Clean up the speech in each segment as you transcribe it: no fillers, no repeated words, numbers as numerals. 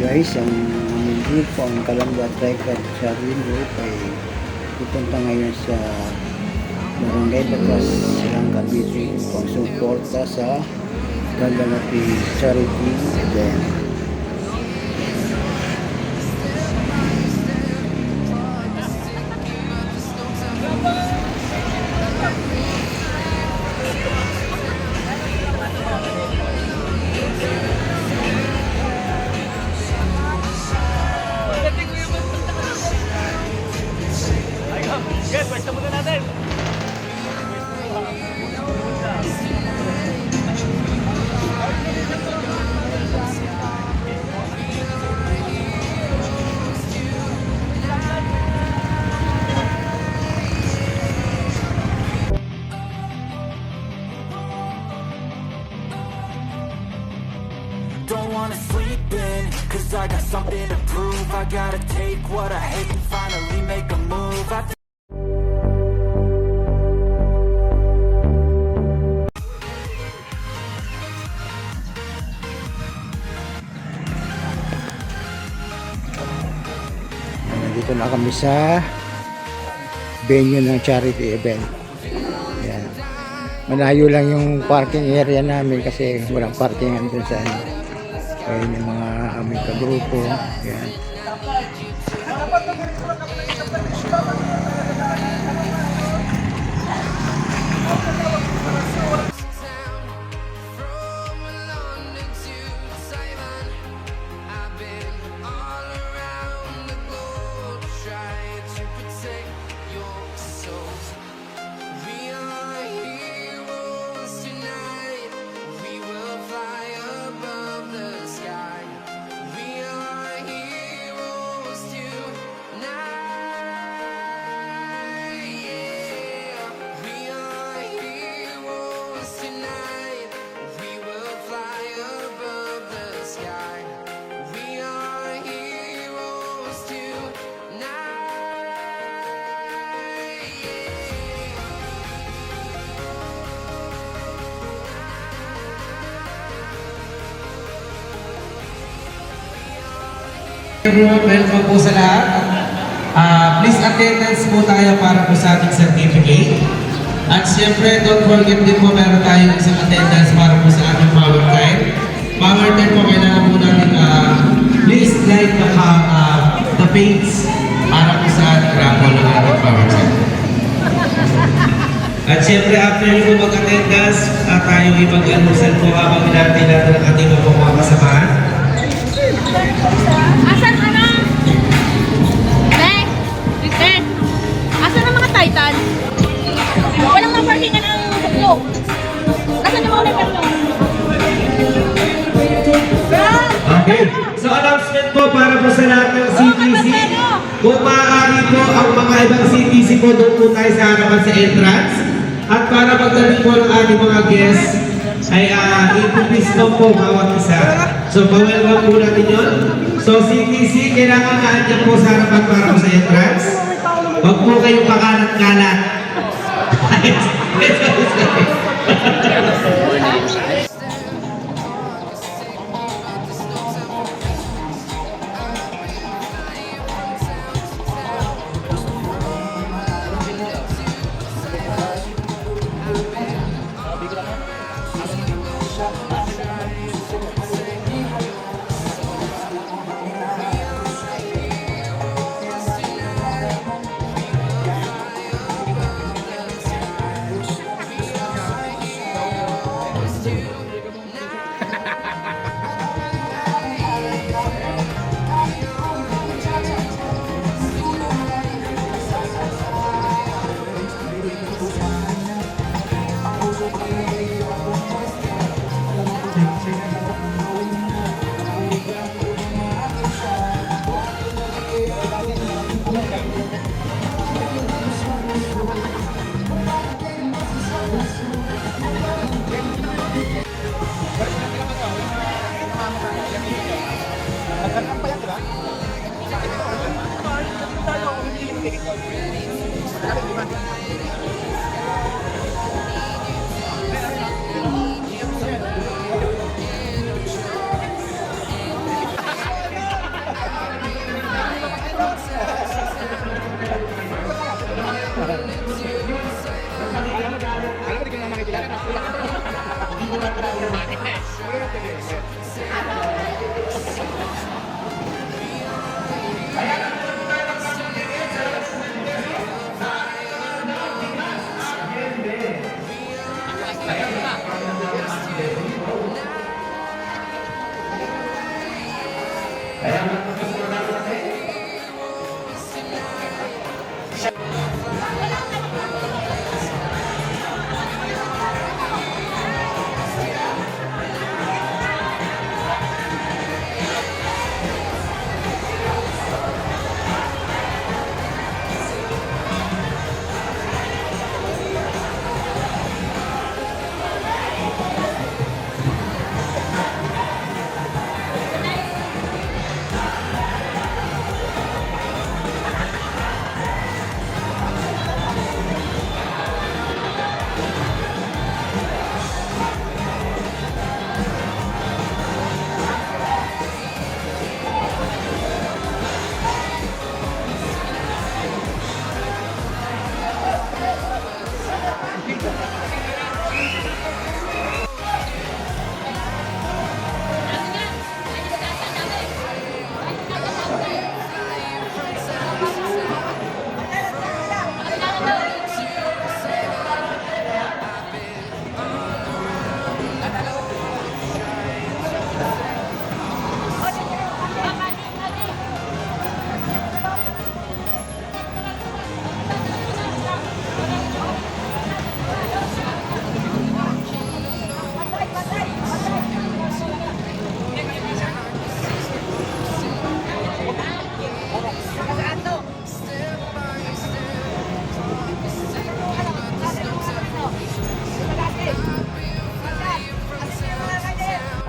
Guys, ang aming grupo, ang Kalamba Tribe Charlie Group ay pupunta ngayon sa Barangay Batas, Silang Cavite upang suporta sa gaganaping charity event. Guys, pwesta muna natin. Don't wanna sleep in, cause I got something to prove. I gotta take what I hate and finally make a move. Nandito na kami sa venue ng charity event. Ayan. Malayo lang yung parking area namin kasi walang parking dun sa ano. Ayan yung mga aming kagrupo. Ayan. Everyone, welcome po sa lahat. Please attendance po tayo para po sa ating certificate. At siyempre, don't forget din po meron tayong isang attendance para po sa ating power time. Power time po, kailangan po natin please like the page para po sa ating raffle ng ating power time. At siyempre, after nyo po mag-attendance, tayo ibag-almusal po habang natin natin ang ating mga kasamahan. Asan ka na? Next! Listen! Asan ang mga titan? Walang maparkingan ang buklo. Asan yung mga level nyo? Okay. So announcement po para po sa lahat ng CTC. Kung maaari po ang mga ibang CTC po doon po tayo sa harapan sa entrance. At para magdating po ng ating mga guests ay ipipistom po bawat isa. So pa-welcome po natin yun. So CTC, kailangan naandyan po sa harapan para po sa entrance. Huwag po kayong pakalat-kalat.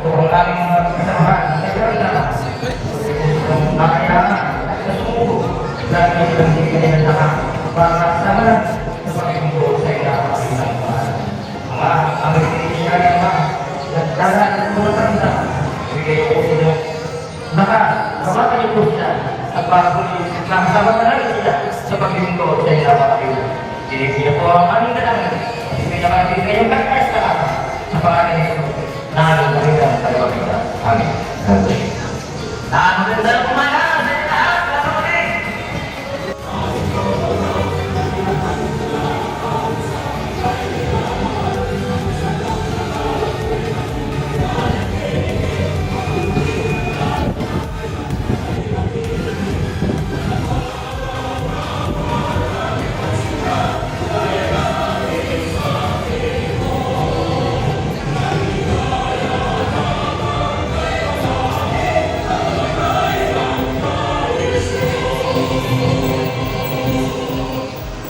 Kung aming mga kasamahan sa Canada, nakakaya at nasubo sa ating pagsisilin ng lahat para sa lahat sa pagkimulo sa ilaw ng isang bahan. Ang itinisiyan ng mga nagdala ng tulad na bigay ko sa inyo. Nakakawatan niyo po sila at pagkuli nakasama na lang sila sa pagkimulo sa ilaw ng isang Dinipin po ang aming dalangin. Pinakasin kayong pagkas na sa pangalan nito. Namin marilang tayo kita. Amin. Namin na kumala sa lahat ng mga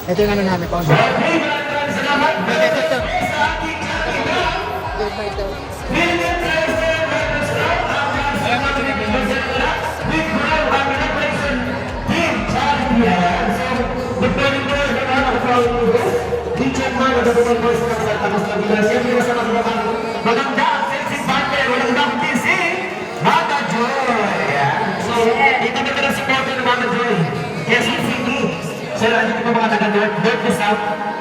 Ito yung ano namin, Paul. Ito.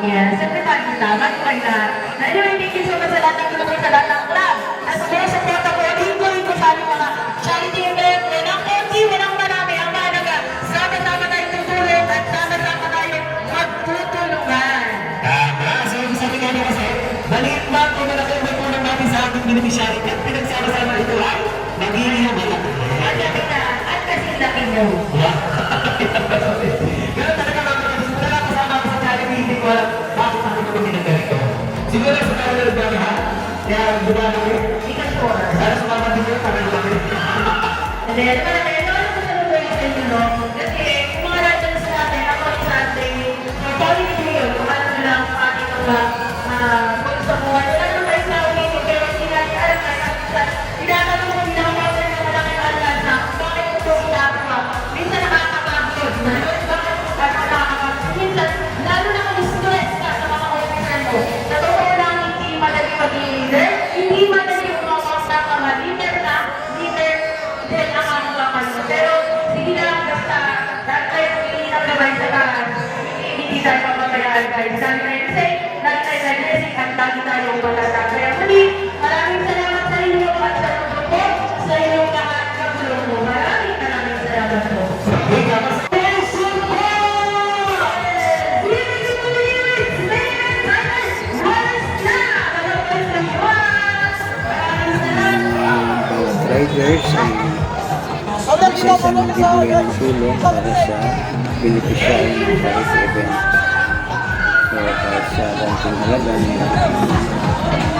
Yes, everybody, salamat po ay lahat. Anyway, thank you so much sa lahat ng tulong sa lahat ng club. At sa mga support ako, dito sa aming mga charity event, winang MT, winang marami, ang mahalaga. Sama-sama tayo tutulong at sama-sama tayo magtutulungan. Tama. So, sabi nga niya kasi, maliit ba kung malaki ang tulong natin sa ating beneficiary at pinagsama-sama ito ay magiging malaki. At sabi na, at kasi laki nyo. Ganun talaga mga simula lang kasama ako sa charity, hindi ko alam bakit natin kami ginagalit. Siguro sa kanya nagdagahan, kaya gumawa namin. Hindi ka sure. Sana sumama din yun, para namin. And then, parang ano ang masasabi sa inyo, no? Kasi, kung mga natin sa atin, ako sa atin, quality ko yun, kung ano lang ang ating mga sa buhay. Wala naman tayo sa ulit, pero hindi natin alam na tinatanong mo, pinakawasan ng malaking alam na bakit ito ginagawa. Minsan nakakapagod. Bakit nakakapagod? Minsan, lalo na kung stress ka sa mga officer mo. Sa totoo lang, hindi madali maging leader, hindi madali umawag na ka ma-leader na, leader din ang ano laman mo. Pero, sige lang, basta, dahil tayo pili ng gabay sa taas, hindi tayo papabayaan guys. Sabi na yun, say, dahil tayo nag-blessing at lagi tayong matatag. Kaya muli, maraming salamat sa inyo at sa grupo, sa inyong lahat ng tulong mo. Maraming salamat po. Riders. isa-isa nagbibigay ng tulong para sa beneficiary ng charity event. So, kahit sa konting halaga,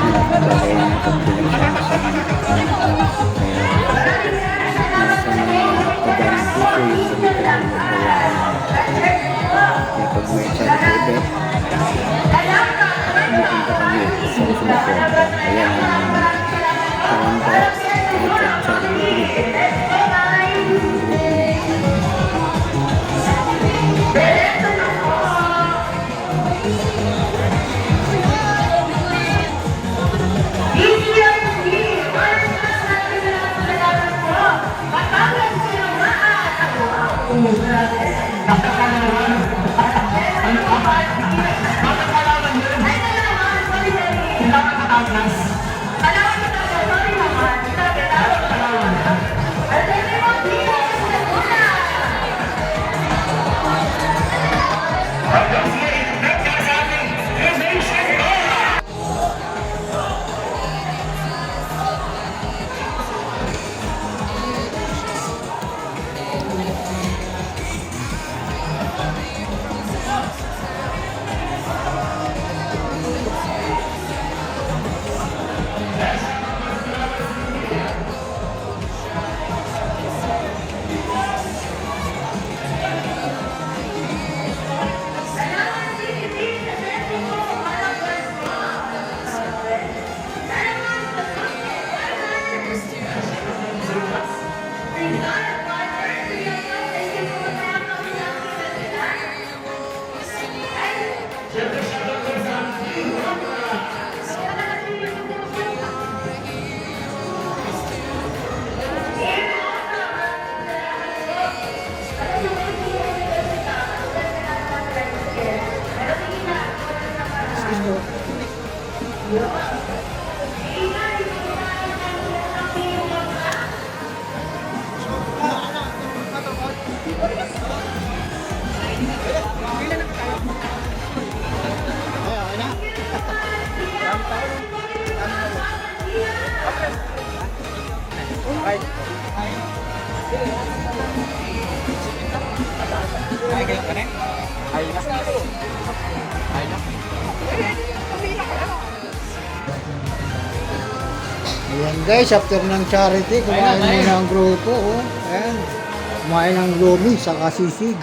nakabagay ng pagtulong siya sa mga. Kaya, nasa mga pagdang puso yung gamitan ng magbayaan. Kaya pag may charity event, pumunta kami sa sumusunod. Ayan ang Kalamba Icon Charity Group. Ayan guys, after ng charity, kumain muna ang grupo. Oh. Ayan. Kumain ng lomi sa kasisig.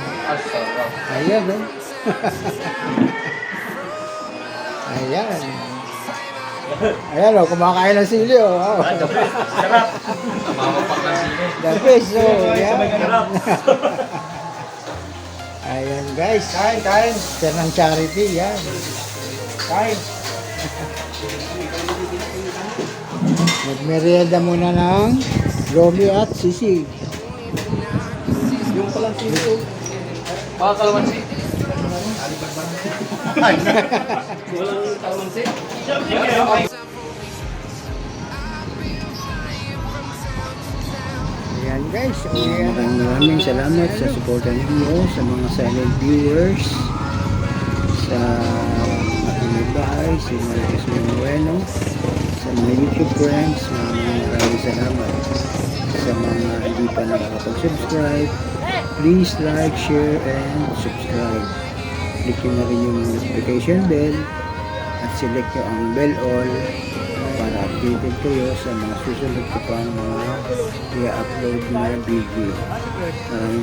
Ayan eh. Ayan. Ayan o, kumakain ng sili o. Oh. Sarap. Mamapak ng sili. The best o. Ayan. Sarap. Ayan guys. Kain. After ng charity, yan. Kain. Nagmerienda muna ng lomi at sisig. Yung palang sili. Baka kalamansi. Walang kalamansi. Ayan guys, maraming salamat sa suporta ninyo sa mga silent viewers, sa aking bahay, si Marcos Manueno, sa mga YouTube friends, maraming salamat. Sa mga hindi pa nakakapag-subscribe, please like, share, and subscribe. Click nyo na rin yung notification bell at select nyo ang bell all para updated kayo sa mga susunod ko pang mga i-upload na video.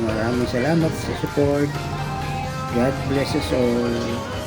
Maraming salamat sa support. God bless us all.